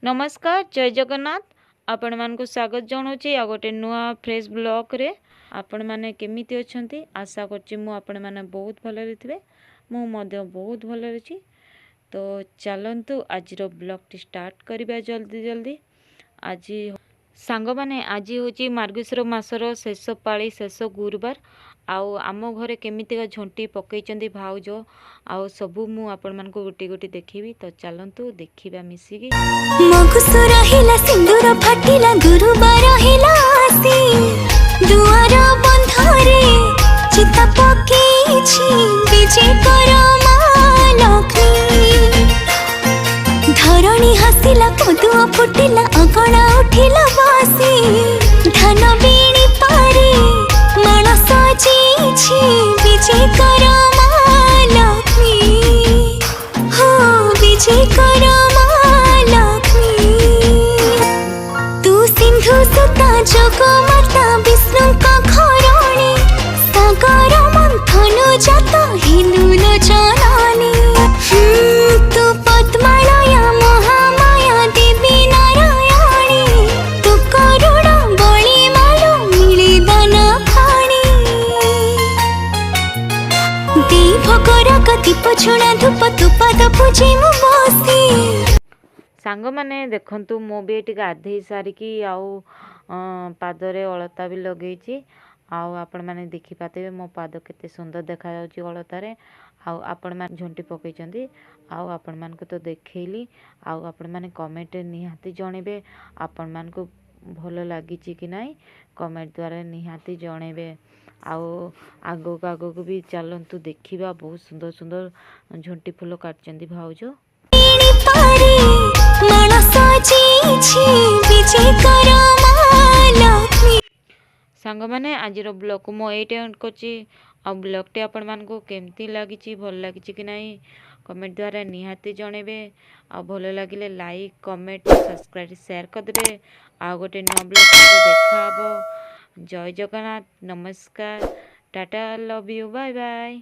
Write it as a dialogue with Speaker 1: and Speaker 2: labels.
Speaker 1: नमस्कार जय जगन्नाथ आपण मानक स्वागत जनाऊँगी आ गोटे नुआ फ्रेश ब्लॉग रे आपण माने केमिति अछंती आशा करछि मु आपण माने बहुत भले थे मु मध्य बहुत भले अछि। तो चलंतु आज ब्लॉग टी स्टार्ट करिबा जल्दी जल्दी। आज सांग माने आज होची मार्गशीर मासर शेष पाली शेष गुरुवार आउ आम घरे केमितिका झंटी पकईचंदी भाउज आउ सबू मु आपण मानको गोटी गोटी देखिबी। तो चलंतु देखिबा मिसिकी।
Speaker 2: मगुसुर हिला सिंदूर फाटिला गुरुवार हिला आसी दुआर बंधरे चिता पकेछि विजय कर माँ लक्ष्मी धरणी हसिला पदुआ फुटिला अगणा उठिला बासी धान बीणी पारे माण सजीछि विजय कर माँ लक्ष्मी हो विजय कर माँ लक्ष्मी तू सिंधु सुता जगमाता विष्णु का घरणी सागर मंथन जात हिंदू जननी तू पद्मालया महामाया देवी नारायणी तू करुणा बलि मालो मिली दाना पाणी दी भोगर गति पछुणा धूप तू पाद पूजे मु बसी।
Speaker 1: सांग माने देखंतु मो भी एटी गाधे सारिकी आउ पादरे अलता भी लगेछि आउ आपण माने देखि पाते मो पाद केते सुंदर देखा जाउछि अलतारे आउ आपण माने झंटी पकईचंदी आउ आपण मान को तो देखैली आउ आपण माने कमेंट निहाती जणेबे आपण मान को भलो लागिछि कि नाही कमेंट द्वारा निहाती जणेबे। आउ आगो को भी चलंतु देखिबा बहुत सुंदर सुंदर झंटी फूल काटचंदी भाउज सांग माने आज ब्लॉग को मो एटे एंड करछि आ ब्लॉग टे आपण मान को केमती लागिछि भल लागिछि कि नाही कमेंट द्वारा निहाती जणेबे आ भल लागिले लाइक कमेंट सब्सक्राइब शेयर कर देबे। आ गोटे नो ब्लॉग को देखा हबो। जय जगन्नाथ नमस्कार tata love you bye bye.